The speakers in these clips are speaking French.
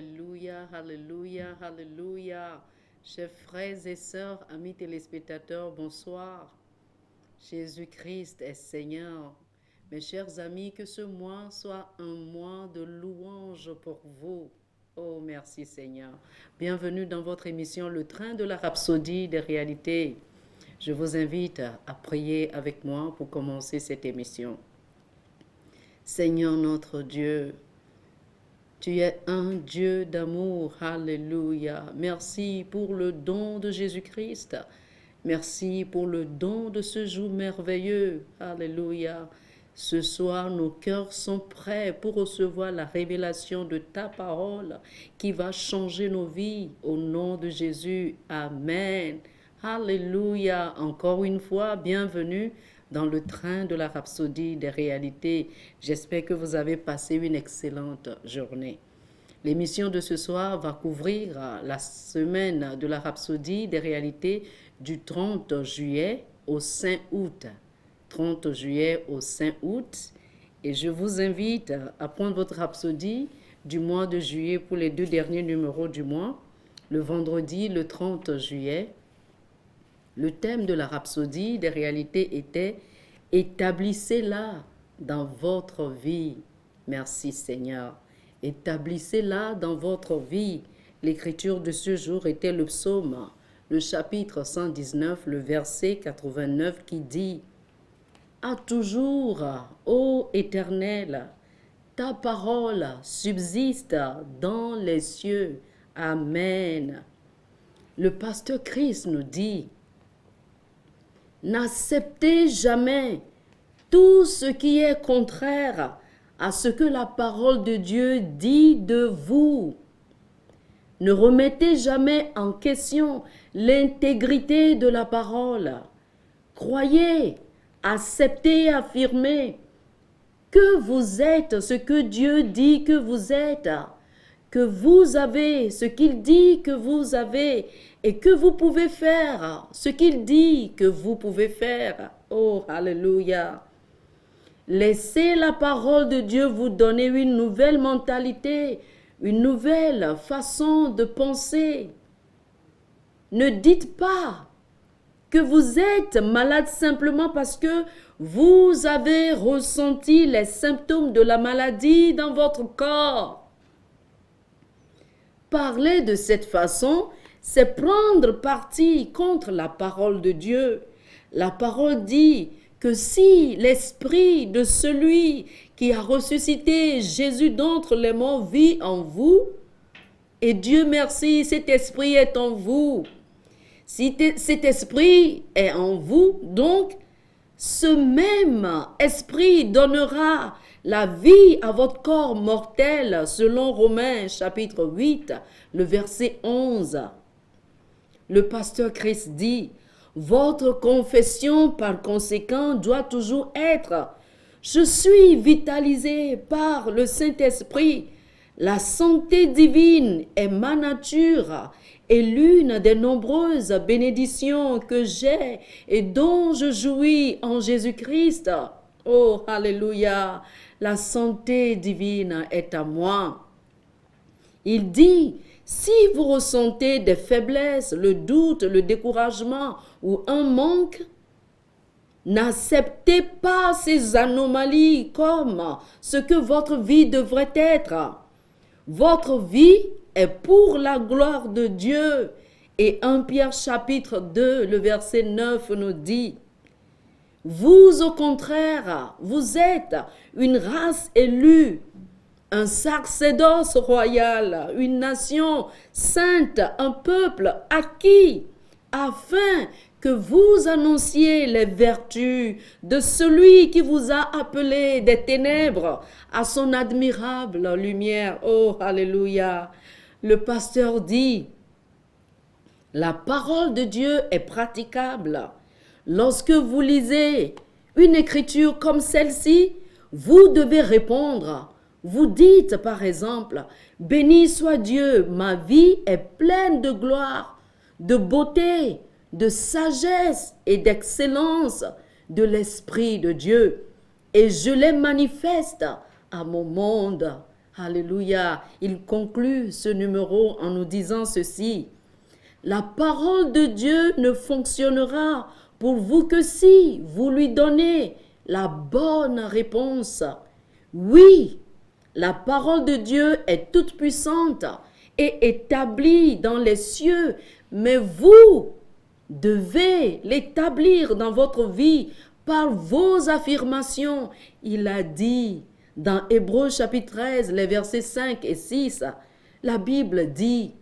Alléluia, Alléluia, Alléluia. Chers frères et sœurs, amis téléspectateurs, bonsoir. Jésus-Christ est Seigneur. Mes chers amis, que ce mois soit un mois de louange pour vous. Oh, merci Seigneur. Bienvenue dans votre émission Le Train de la Rhapsodie des réalités. Je vous invite à prier avec moi pour commencer cette émission. Seigneur notre Dieu, tu es un Dieu d'amour, alléluia. Merci pour le don de Jésus-Christ. Merci pour le don de ce jour merveilleux, alléluia. Ce soir, nos cœurs sont prêts pour recevoir la révélation de ta parole qui va changer nos vies. Au nom de Jésus, amen. Alléluia. Encore une fois, bienvenue dans le train de la rhapsodie des réalités. J'espère que vous avez passé une excellente journée. L'émission de ce soir va couvrir la semaine de la rhapsodie des réalités du 30 juillet au 5 août. 30 juillet au 5 août. Et je vous invite à prendre votre rhapsodie du mois de juillet pour les 2 derniers numéros du mois. Le vendredi, le 30 juillet. Le thème de la rhapsodie des réalités était « Établissez-la dans votre vie ». Merci Seigneur. Établissez-la dans votre vie. L'écriture de ce jour était le psaume, le chapitre 119, le verset 89 qui dit « À toujours, ô Éternel, ta parole subsiste dans les cieux. Amen. » Le pasteur Christ nous dit « N'acceptez jamais tout ce qui est contraire à ce que la parole de Dieu dit de vous. Ne remettez jamais en question l'intégrité de la parole. Croyez, acceptez et affirmez que vous êtes ce que Dieu dit que vous êtes, que vous avez ce qu'il dit que vous avez et que vous pouvez faire ce qu'il dit que vous pouvez faire. Oh, alléluia. Laissez la parole de Dieu vous donner une nouvelle mentalité, une nouvelle façon de penser. Ne dites pas que vous êtes malade simplement parce que vous avez ressenti les symptômes de la maladie dans votre corps. Parler de cette façon, c'est prendre parti contre la parole de Dieu. La parole dit que si l'esprit de celui qui a ressuscité Jésus d'entre les morts vit en vous, et Dieu merci, cet esprit est en vous. Si cet esprit est en vous, donc ce même esprit donnera la vie à votre corps mortel, selon Romains chapitre 8, le verset 11. Le pasteur Christ dit, votre confession par conséquent doit toujours être « Je suis vitalisé par le Saint-Esprit. La santé divine est ma nature et l'une des nombreuses bénédictions que j'ai et dont je jouis en Jésus-Christ. Oh, alléluia, la santé divine est à moi. » Il dit, si vous ressentez des faiblesses, le doute, le découragement ou un manque, n'acceptez pas ces anomalies comme ce que votre vie devrait être. Votre vie est pour la gloire de Dieu. Et 1 Pierre chapitre 2, le verset 9 nous dit, vous au contraire, vous êtes une race élue, un sacerdoce royal, une nation sainte, un peuple acquis, afin que vous annonciez les vertus de celui qui vous a appelé des ténèbres à son admirable lumière. Oh, alléluia. Le pasteur dit, la parole de Dieu est praticable. Lorsque vous lisez une écriture comme celle-ci, vous devez répondre. Vous dites par exemple, béni soit Dieu, ma vie est pleine de gloire, de beauté, de sagesse et d'excellence de l'Esprit de Dieu. Et je les manifeste à mon monde. Alléluia. Il conclut ce numéro en nous disant ceci. La parole de Dieu ne fonctionnera pour vous que si vous lui donnez la bonne réponse. Oui, la parole de Dieu est toute puissante et établie dans les cieux, mais vous devez l'établir dans votre vie par vos affirmations. Il a dit dans Hébreux chapitre 13, les versets 5 et 6, la Bible dit,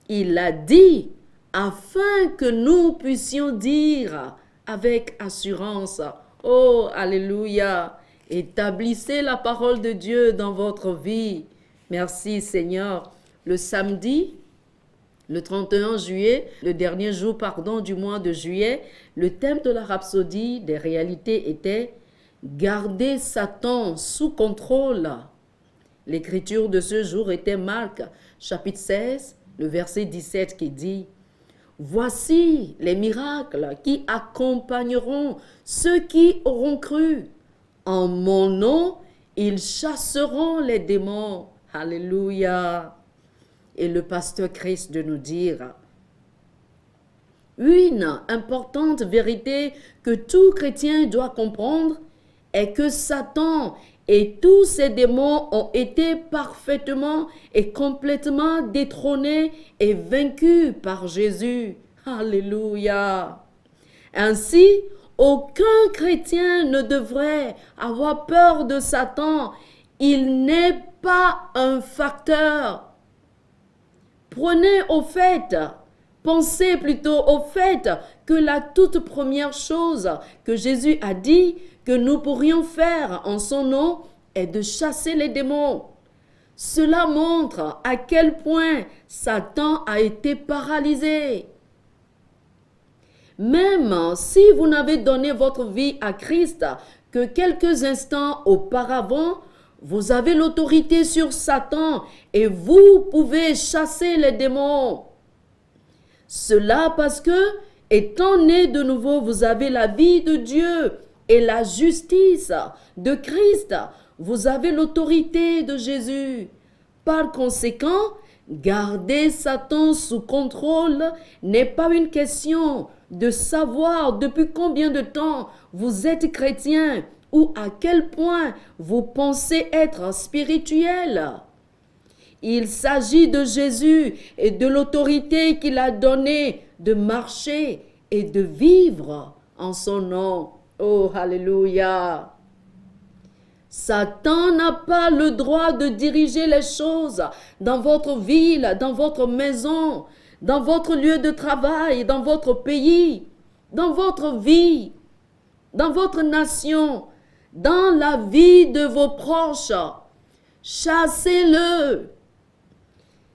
il a dit, afin que nous puissions dire avec assurance, oh, alléluia, établissez la parole de Dieu dans votre vie. Merci Seigneur. Le samedi, le 31 juillet, le dernier jour, du mois de juillet, le thème de la rhapsodie des réalités était « Garder Satan sous contrôle ». L'écriture de ce jour était Marc, chapitre 16, le verset 17 qui dit « Voici les miracles qui accompagneront ceux qui auront cru. En mon nom, ils chasseront les démons. » Alléluia. Et le pasteur Christ de nous dire, une importante vérité que tout chrétien doit comprendre est que Satan et tous ses démons ont été parfaitement et complètement détrônés et vaincus par Jésus. Alléluia. Ainsi, aucun chrétien ne devrait avoir peur de Satan. Il n'est pas un facteur. Prenez au fait, pensez plutôt au fait que la toute première chose que Jésus a dit que nous pourrions faire en son nom est de chasser les démons. Cela montre à quel point Satan a été paralysé. Même si vous n'avez donné votre vie à Christ que quelques instants auparavant, vous avez l'autorité sur Satan et vous pouvez chasser les démons. Cela parce que, étant né de nouveau, vous avez la vie de Dieu et la justice de Christ. Vous avez l'autorité de Jésus. Par conséquent, garder Satan sous contrôle n'est pas une question de savoir depuis combien de temps vous êtes chrétien ou à quel point vous pensez être spirituel. Il s'agit de Jésus et de l'autorité qu'il a donnée de marcher et de vivre en son nom. Oh, alléluia! Satan n'a pas le droit de diriger les choses dans votre ville, dans votre maison, dans votre lieu de travail, dans votre pays, dans votre vie, dans votre nation, dans la vie de vos proches. Chassez-le.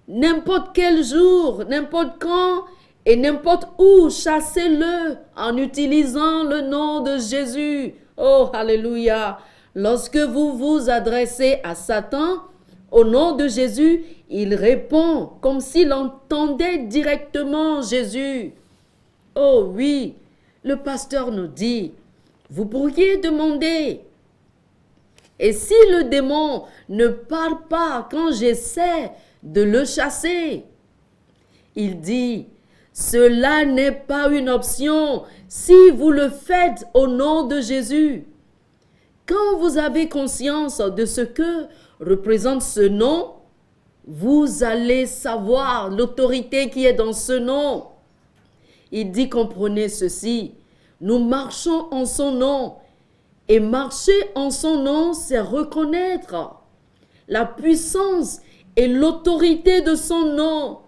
N'importe quel jour, n'importe quand et n'importe où, chassez-le en utilisant le nom de Jésus. Oh, alléluia. Lorsque vous vous adressez à Satan, au nom de Jésus, il répond comme s'il entendait directement Jésus. Oh oui, le pasteur nous dit, vous pourriez demander, et si le démon ne parle pas quand j'essaie de le chasser? Il dit, cela n'est pas une option si vous le faites au nom de Jésus. Quand vous avez conscience de ce que représente ce nom, vous allez savoir l'autorité qui est dans ce nom. Il dit, comprenez ceci, nous marchons en son nom. Et marcher en son nom, c'est reconnaître la puissance et l'autorité de son nom.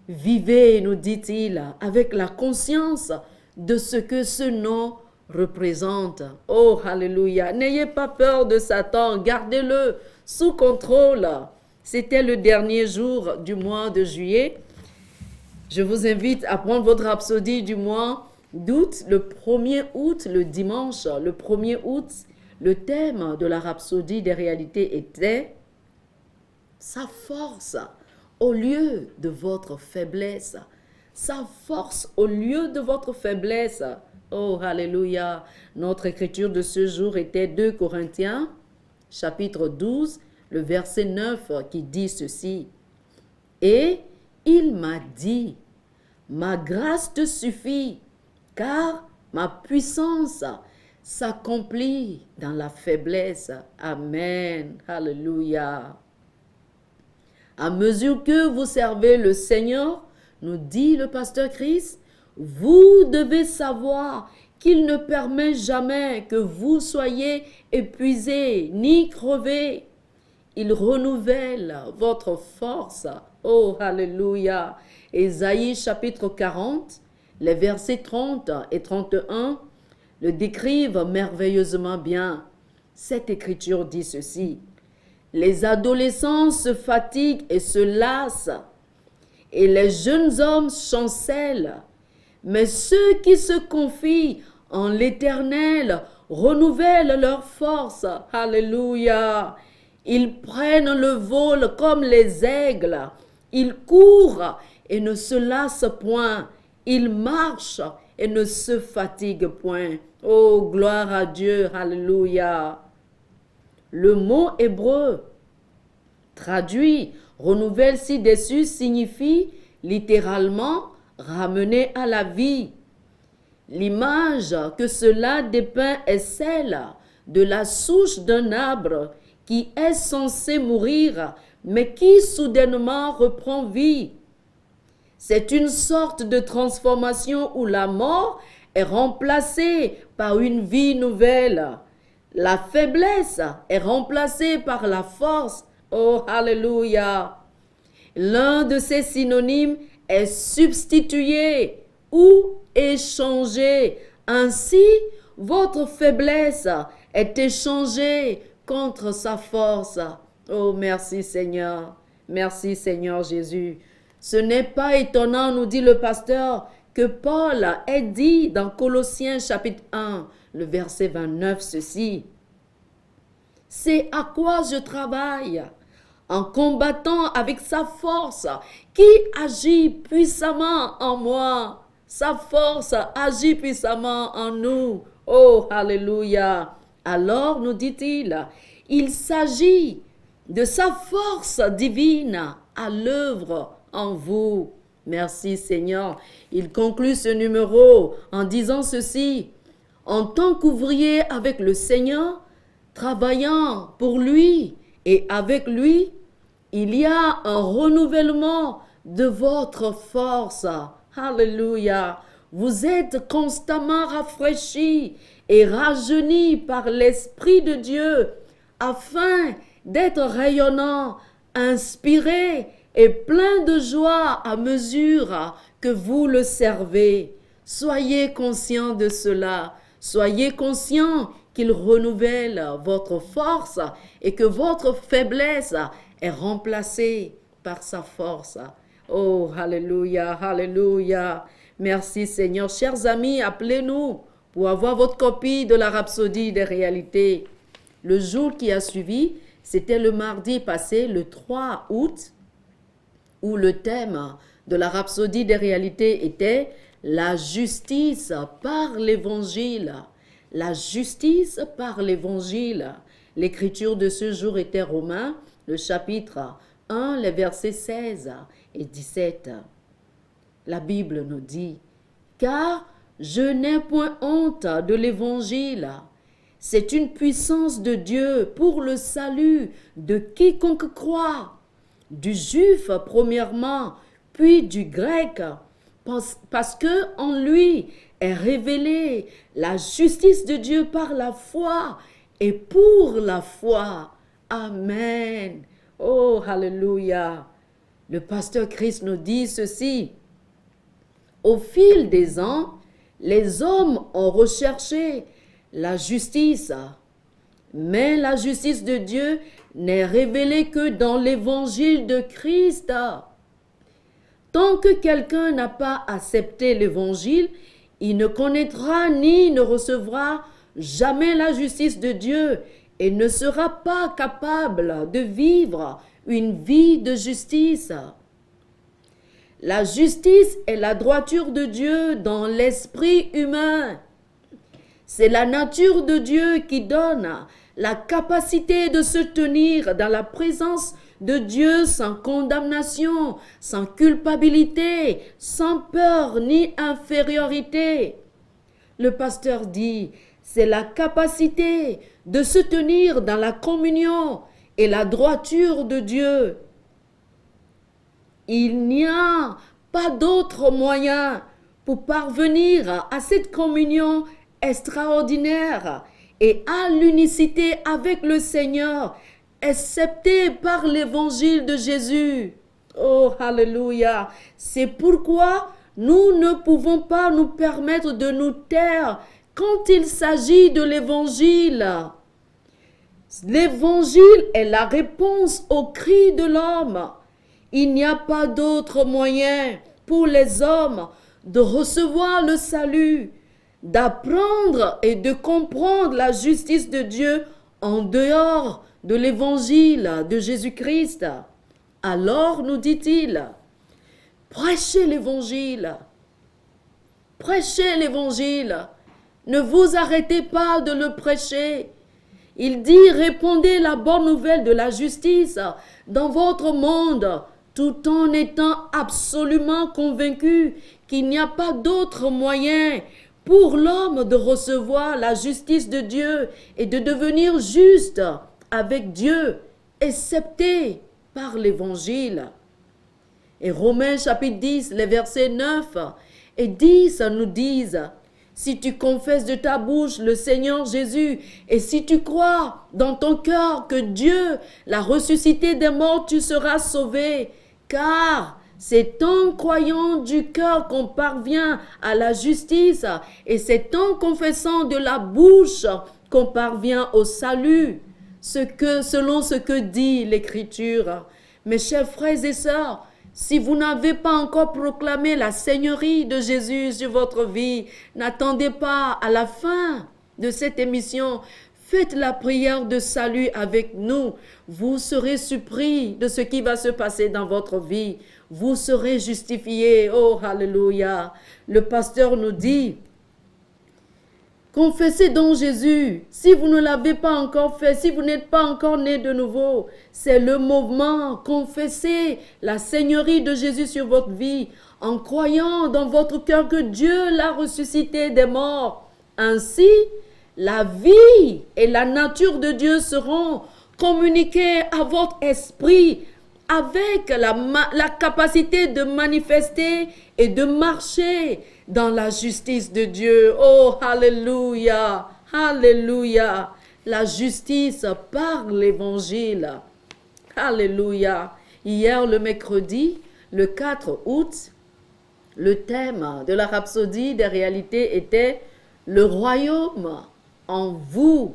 Vivez, nous dit-il, avec la conscience de ce que ce nom représente. Oh, alléluia. N'ayez pas peur de Satan, gardez-le sous contrôle. C'était le dernier jour du mois de juillet. Je vous invite à prendre votre rhapsodie du mois d'août, le 1er août, le dimanche, le 1er août. Le thème de la rhapsodie des réalités était sa force au lieu de votre faiblesse. Sa force au lieu de votre faiblesse. Oh, alléluia. Notre écriture de ce jour était 2 Corinthiens, chapitre 12, le verset 9 qui dit ceci. Et il m'a dit, ma grâce te suffit, car ma puissance s'accomplit dans la faiblesse. Amen. Alléluia. À mesure que vous servez le Seigneur, nous dit le pasteur Chris, vous devez savoir qu'il ne permet jamais que vous soyez épuisés ni crevés. Il renouvelle votre force. Oh, alléluia. Ésaïe chapitre 40, les versets 30 et 31 le décrivent merveilleusement bien. Cette écriture dit ceci. Les adolescents se fatiguent et se lassent, et les jeunes hommes chancellent. Mais ceux qui se confient en l'Éternel renouvellent leur force. Alléluia. Ils prennent le vol comme les aigles. Ils courent et ne se lassent point. Ils marchent et ne se fatiguent point. Oh, gloire à Dieu. Alléluia. Le mot hébreu traduit renouvelle ci-dessus signifie littéralement ramener à la vie. L'image que cela dépeint est celle de la souche d'un arbre qui est censé mourir, mais qui soudainement reprend vie. C'est une sorte de transformation où la mort est remplacée par une vie nouvelle. La faiblesse est remplacée par la force. Oh, alléluia. L'un de ces synonymes est substitué ou échangé. Ainsi, votre faiblesse est échangée contre sa force. Oh, merci Seigneur. Merci Seigneur Jésus. Ce n'est pas étonnant, nous dit le pasteur, que Paul ait dit dans Colossiens chapitre 1, le verset 29, ceci. C'est à quoi je travaille en combattant avec sa force qui agit puissamment en moi. Sa force agit puissamment en nous. Oh, alléluia. Alors, nous dit-il, il s'agit de sa force divine à l'œuvre en vous. Merci Seigneur. Il conclut ce numéro en disant ceci. En tant qu'ouvrier avec le Seigneur, travaillant pour lui et avec lui, il y a un renouvellement de votre force. Alléluia. Vous êtes constamment rafraîchis et rajeunis par l'Esprit de Dieu afin d'être rayonnant, inspiré et plein de joie à mesure que vous le servez. Soyez conscients de cela. Soyez conscients qu'il renouvelle votre force et que votre faiblesse est remplacée par sa force. Oh, alléluia, alléluia. Merci Seigneur. Chers amis, appelez-nous pour avoir votre copie de la Rhapsodie des réalités. Le jour qui a suivi, c'était le mardi passé, le 3 août, où le thème de la Rhapsodie des réalités était la justice par l'évangile. La justice par l'évangile. L'écriture de ce jour était Romains, le chapitre 1, les versets 16 et 17. La Bible nous dit, « Car je n'ai point honte de l'évangile. C'est une puissance de Dieu pour le salut de quiconque croit, du juif premièrement, puis du grec, parce que en lui est révélée la justice de Dieu par la foi et pour la foi. Amen. Oh, alléluia. Le pasteur Christ nous dit ceci. Au fil des ans, les hommes ont recherché la justice, mais la justice de Dieu n'est révélée que dans l'évangile de Christ. Tant que quelqu'un n'a pas accepté l'évangile, il ne connaîtra ni ne recevra jamais la justice de Dieu et ne sera pas capable de vivre une vie de justice. La justice est la droiture de Dieu dans l'esprit humain. C'est la nature de Dieu qui donne la capacité de se tenir dans la présence de Dieu sans condamnation, sans culpabilité, sans peur ni infériorité. Le pasteur dit, c'est la capacité de se tenir dans la communion et la droiture de Dieu. Il n'y a pas d'autre moyen pour parvenir à cette communion extraordinaire et à l'unicité avec le Seigneur, excepté par l'évangile de Jésus. Oh, alléluia! C'est pourquoi nous ne pouvons pas nous permettre de nous taire quand il s'agit de l'évangile. L'évangile est la réponse au cri de l'homme. Il n'y a pas d'autre moyen pour les hommes de recevoir le salut, d'apprendre et de comprendre la justice de Dieu en dehors de l'évangile de Jésus-Christ. Alors, nous dit-il, prêchez l'évangile. Prêchez l'évangile. Ne vous arrêtez pas de le prêcher. Il dit, répandez la bonne nouvelle de la justice dans votre monde, tout en étant absolument convaincu qu'il n'y a pas d'autre moyen pour l'homme de recevoir la justice de Dieu et de devenir juste avec Dieu, excepté par l'évangile. Et Romains chapitre 10, les versets 9 et 10 nous disent, si tu confesses de ta bouche le Seigneur Jésus et si tu crois dans ton cœur que Dieu l'a ressuscité des morts, tu seras sauvé. Car c'est en croyant du cœur qu'on parvient à la justice et c'est en confessant de la bouche qu'on parvient au salut. Selon ce que dit l'Écriture. Mes chers frères et sœurs, si vous n'avez pas encore proclamé la Seigneurie de Jésus sur votre vie, n'attendez pas à la fin de cette émission. Faites la prière de salut avec nous. Vous serez surpris de ce qui va se passer dans votre vie. Vous serez justifiés. Oh, alléluia. Le pasteur nous dit, confessez donc Jésus. Si vous ne l'avez pas encore fait, si vous n'êtes pas encore né de nouveau, c'est le moment. Confessez la Seigneurie de Jésus sur votre vie en croyant dans votre cœur que Dieu l'a ressuscité des morts. Ainsi, la vie et la nature de Dieu seront communiquées à votre esprit avec la capacité de manifester et de marcher dans la justice de Dieu. Oh, alléluia, alléluia. La justice par l'évangile. Alléluia. Hier, le mercredi, le 4 août, le thème de la rhapsodie des réalités était le royaume en vous.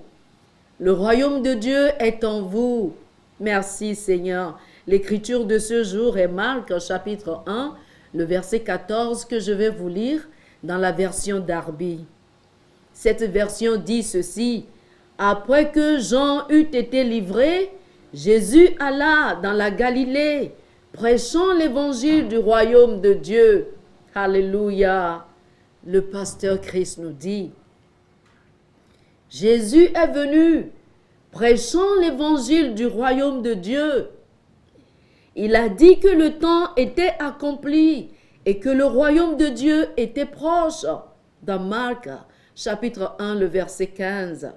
Le royaume de Dieu est en vous. Merci Seigneur. L'écriture de ce jour est Marc chapitre 1, le verset 14 que je vais vous lire dans la version Darby. Cette version dit ceci. Après que Jean eut été livré, Jésus alla dans la Galilée, prêchant l'évangile du royaume de Dieu. Alléluia. Le pasteur Christ nous dit, Jésus est venu, prêchant l'évangile du royaume de Dieu. Il a dit que le temps était accompli et que le royaume de Dieu était proche. Dans Marc, chapitre 1, le verset 15.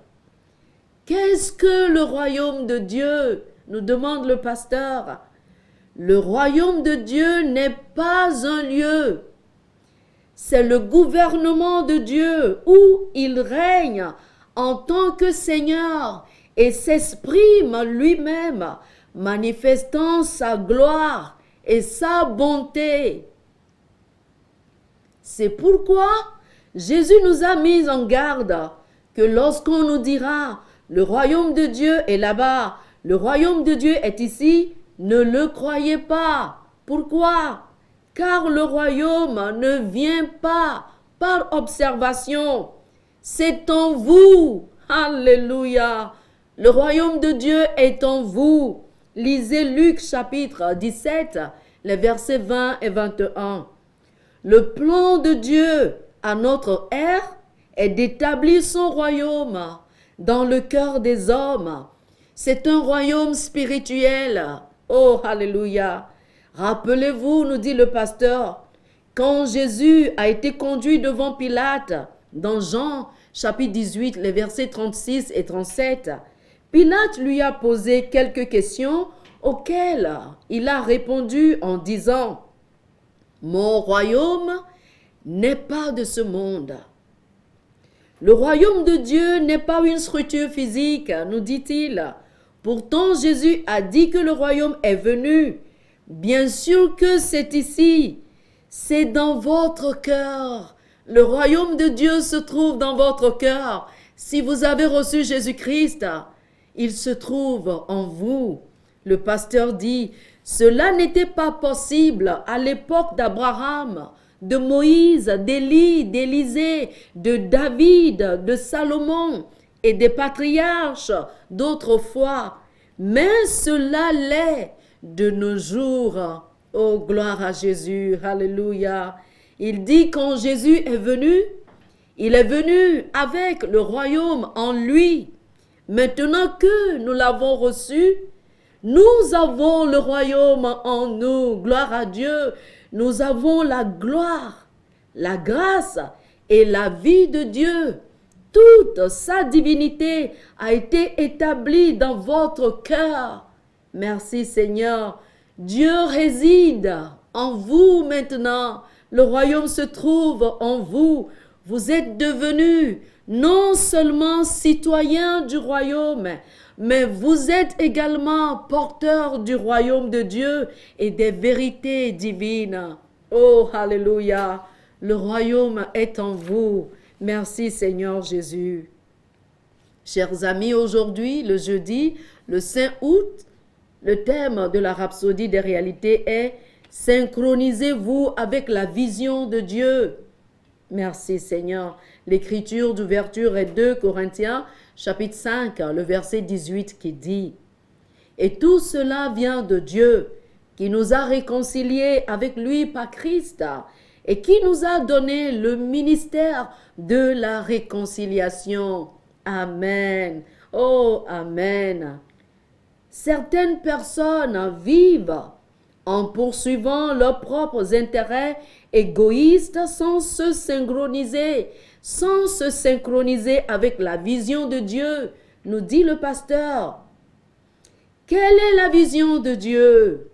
Qu'est-ce que le royaume de Dieu? Nous demande le pasteur. Le royaume de Dieu n'est pas un lieu. C'est le gouvernement de Dieu où il règne en tant que Seigneur et s'exprime lui-même, manifestant sa gloire et sa bonté. C'est pourquoi Jésus nous a mis en garde que lorsqu'on nous dira « Le royaume de Dieu est là-bas, le royaume de Dieu est ici », ne le croyez pas. Pourquoi? Car le royaume ne vient pas par observation. C'est en vous. Alléluia. Le royaume de Dieu est en vous. Lisez Luc chapitre 17, les versets 20 et 21. Le plan de Dieu à notre ère est d'établir son royaume dans le cœur des hommes. C'est un royaume spirituel. Oh, alléluia. Rappelez-vous, nous dit le pasteur, quand Jésus a été conduit devant Pilate, dans Jean chapitre 18, les versets 36 et 37, Pilate lui a posé quelques questions auxquelles il a répondu en disant, « Mon royaume n'est pas de ce monde. » Le royaume de Dieu n'est pas une structure physique, nous dit-il. Pourtant, Jésus a dit que le royaume est venu. Bien sûr que c'est ici. C'est dans votre cœur. Le royaume de Dieu se trouve dans votre cœur. Si vous avez reçu Jésus-Christ, il se trouve en vous. Le pasteur dit, cela n'était pas possible à l'époque d'Abraham, de Moïse, d'Élie, d'Élisée, de David, de Salomon et des patriarches d'autrefois. Mais cela l'est de nos jours. Oh, gloire à Jésus, alléluia. Il dit quand Jésus est venu, il est venu avec le royaume en lui. Maintenant que nous l'avons reçu, nous avons le royaume en nous. Gloire à Dieu. Nous avons la gloire, la grâce et la vie de Dieu. Toute sa divinité a été établie dans votre cœur. Merci Seigneur. Dieu réside en vous maintenant. Le royaume se trouve en vous. Vous êtes devenus non seulement citoyens du royaume, mais vous êtes également porteurs du royaume de Dieu et des vérités divines. Oh, alléluia, le royaume est en vous. Merci Seigneur Jésus. Chers amis, aujourd'hui, le jeudi, le 5 août, le thème de la rhapsodie des réalités est « Synchronisez-vous avec la vision de Dieu ». Merci Seigneur. L'écriture d'ouverture est 2 Corinthiens, chapitre 5, le verset 18 qui dit « Et tout cela vient de Dieu, qui nous a réconciliés avec lui par Christ et qui nous a donné le ministère de la réconciliation. » Amen. Oh, Amen. Certaines personnes vivent en poursuivant leurs propres intérêts égoïstes sans se synchroniser avec la vision de Dieu, nous dit le pasteur. Quelle est la vision de Dieu?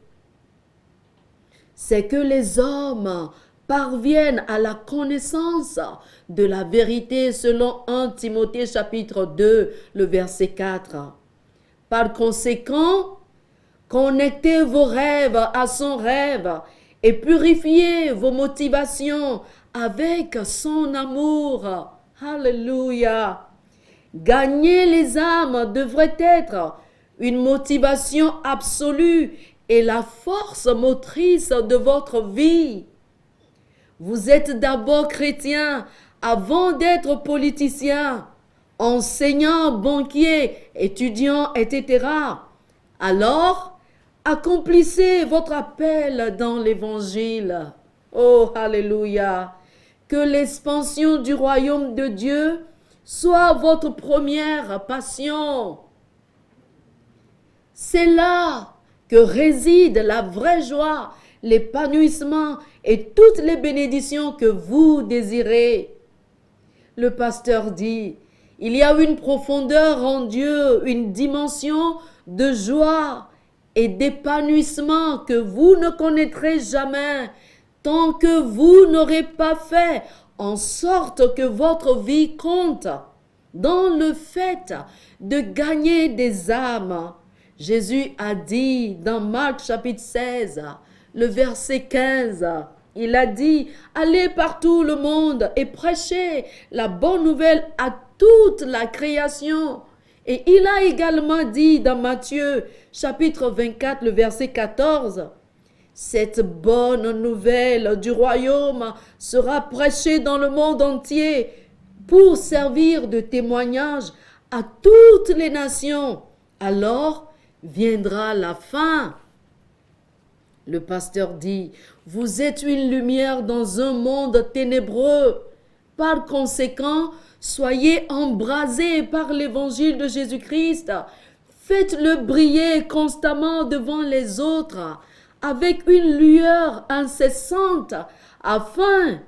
C'est que les hommes parviennent à la connaissance de la vérité selon 1 Timothée chapitre 2, le verset 4. Par conséquent, connectez vos rêves à son rêve et purifiez vos motivations avec son amour. Alléluia. Gagner les âmes devrait être une motivation absolue et la force motrice de votre vie. Vous êtes d'abord chrétien avant d'être politicien, enseignant, banquier, étudiant, etc. Alors, accomplissez votre appel dans l'évangile. Oh, alléluia. Que l'expansion du royaume de Dieu soit votre première passion. C'est là que réside la vraie joie, l'épanouissement et toutes les bénédictions que vous désirez. Le pasteur dit, il y a une profondeur en Dieu, une dimension de joie et d'épanouissement que vous ne connaîtrez jamais tant que vous n'aurez pas fait en sorte que votre vie compte dans le fait de gagner des âmes. Jésus a dit dans Marc chapitre 16, le verset 15, il a dit, allez partout le monde et prêchez la bonne nouvelle à toute la création. Et il a également dit dans Matthieu chapitre 24, le verset 14, cette bonne nouvelle du royaume sera prêchée dans le monde entier pour servir de témoignage à toutes les nations. Alors viendra la fin. Le pasteur dit, vous êtes une lumière dans un monde ténébreux. Par conséquent, Soyez embrasés par l'évangile de Jésus-Christ. Faites-le briller constamment devant les autres avec une lueur incessante afin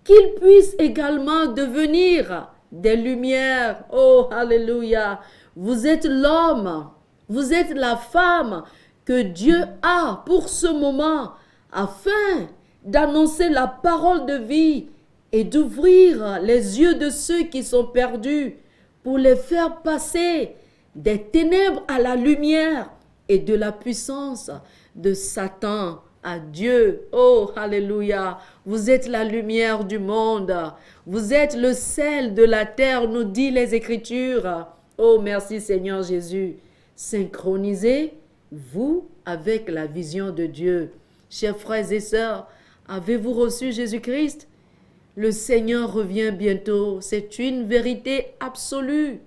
qu'ils puissent également devenir des lumières. Oh, alléluia. Vous êtes l'homme, vous êtes la femme que Dieu a pour ce moment afin d'annoncer la parole de vie et d'ouvrir les yeux de ceux qui sont perdus pour les faire passer des ténèbres à la lumière et de la puissance de Satan à Dieu. Oh, alléluia. Vous êtes la lumière du monde. Vous êtes le sel de la terre, nous dit les Écritures. Oh, merci Seigneur Jésus. Synchronisez-vous avec la vision de Dieu. Chers frères et sœurs, avez-vous reçu Jésus-Christ? Le Seigneur revient bientôt. C'est une vérité absolue.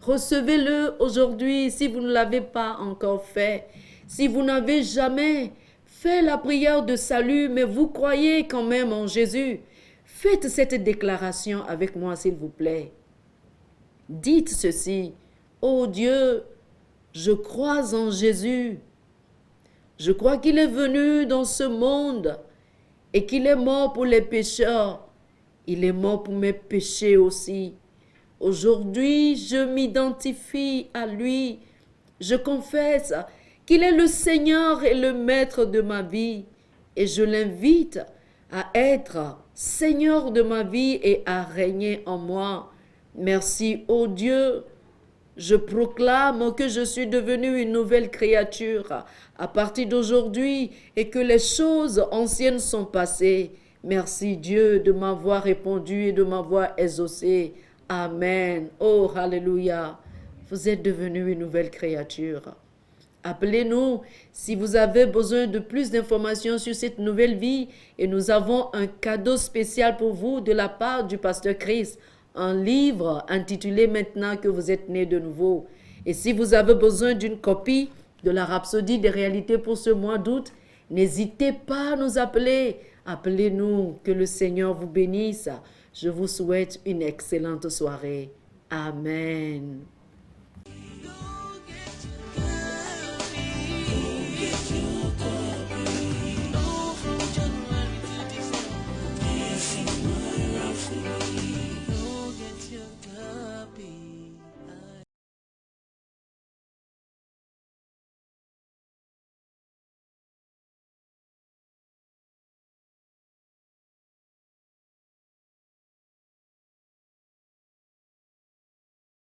Recevez-le aujourd'hui si vous ne l'avez pas encore fait. Si vous n'avez jamais fait la prière de salut, mais vous croyez quand même en Jésus, faites cette déclaration avec moi, s'il vous plaît. Dites ceci: ô Dieu, je crois en Jésus. Je crois qu'il est venu dans ce monde et qu'il est mort pour les pécheurs. Il est mort pour mes péchés aussi. Aujourd'hui, je m'identifie à lui. Je confesse qu'il est le Seigneur et le Maître de ma vie. Et je l'invite à être Seigneur de ma vie et à régner en moi. Merci, ô Dieu. Je proclame que je suis devenue une nouvelle créature à partir d'aujourd'hui et que les choses anciennes sont passées. Merci Dieu de m'avoir répondu et de m'avoir exaucé. Amen. Oh, alléluia. Vous êtes devenu une nouvelle créature. Appelez-nous si vous avez besoin de plus d'informations sur cette nouvelle vie et nous avons un cadeau spécial pour vous de la part du pasteur Chris. Un livre intitulé « Maintenant que vous êtes nés de nouveau ». Et si vous avez besoin d'une copie de la Rhapsodie des réalités pour ce mois d'août, n'hésitez pas à nous appeler. Appelez-nous, que le Seigneur vous bénisse. Je vous souhaite une excellente soirée. Amen.